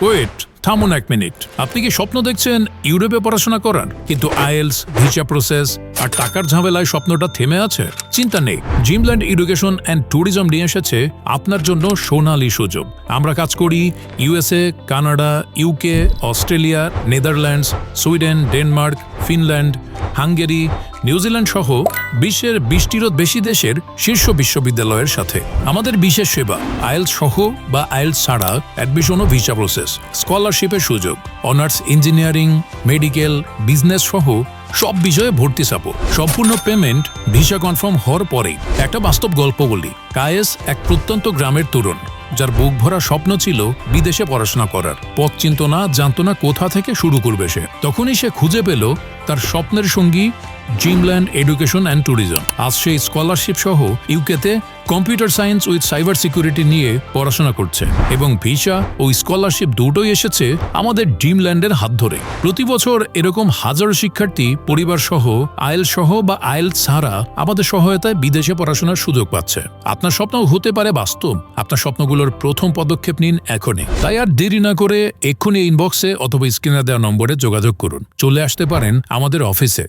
Wait, থামুন এক minute. আপনি কি স্বপ্ন দেখছেন ইউরোপে পড়াশোনা করার, কিন্তু আইএলস, ভিসা প্রসেস আর টাকার ঝামেলায় স্বপ্নটা থেমে আছে? চিন্তা নেই, ড্রিমল্যান্ড এডুকেশন অ্যান্ড ট্যুরিজম নিয়ে এসেছে আপনার জন্য সোনালী সুযোগ। আমরা কাজ করি USA, Canada, UK, Australia, Netherlands, Sweden, Denmark, Finland, Hungary, New Zealand সহ বিশ্বের 20টিরও বেশি দেশের শীর্ষ বিশ্ববিদ্যালয়ের সাথে। আমাদের বিশেষ সেবা আইএলস সহ বা আইএলস ছাড়া অ্যাডমিশন ও ভিসা প্রসেস, স্কলারশিপের সুযোগ, অনার্স ইঞ্জিনিয়ারিং, মেডিকেল, বিজনেস সহ সব বিষয়ে ভর্তি সাপোর্ট, সম্পূর্ণ পেমেন্ট ভিসা কনফার্ম হওয়ার পরেই। একটা বাস্তব গল্প বলি। কায়েস এক প্রত্যন্ত গ্রামের তরুণ, যার বুক ভরা স্বপ্ন ছিল বিদেশে পড়াশোনা করার। পথ চিনত না, জানত না কোথা থেকে শুরু করবে সে। তখনই সে খুঁজে পেল তার স্বপ্নের সঙ্গী ড্রিমল্যান্ড এডুকেশন অ্যান্ড ট্যুরিজম। আজ সেই স্কলারশিপ সহ ইউকেতে computer science with cyber security নিয়ে পড়াশোনা করছে, এবং ভিসা ও স্কলারশিপ দুটোই এসেছে আমাদের ড্রিমল্যান্ডের হাত ধরে। প্রতি বছর এরকম হাজারো শিক্ষার্থী পরিবার সহ, আইএলস সহ বা আইএলস ছাড়া আমাদের সহায়তায় বিদেশে পড়াশোনার সুযোগ পাচ্ছে। আপনার স্বপ্ন হতে পারে বাস্তব। আপনার স্বপ্নগুলোর প্রথম পদক্ষেপ নিন এখনই। তাই আর দেরি না করে এক্ষুনি ইনবক্সে অথবা স্ক্রিনে দেওয়া নম্বরে যোগাযোগ করুন। চলে আসতে পারেন আমাদের অফিসে।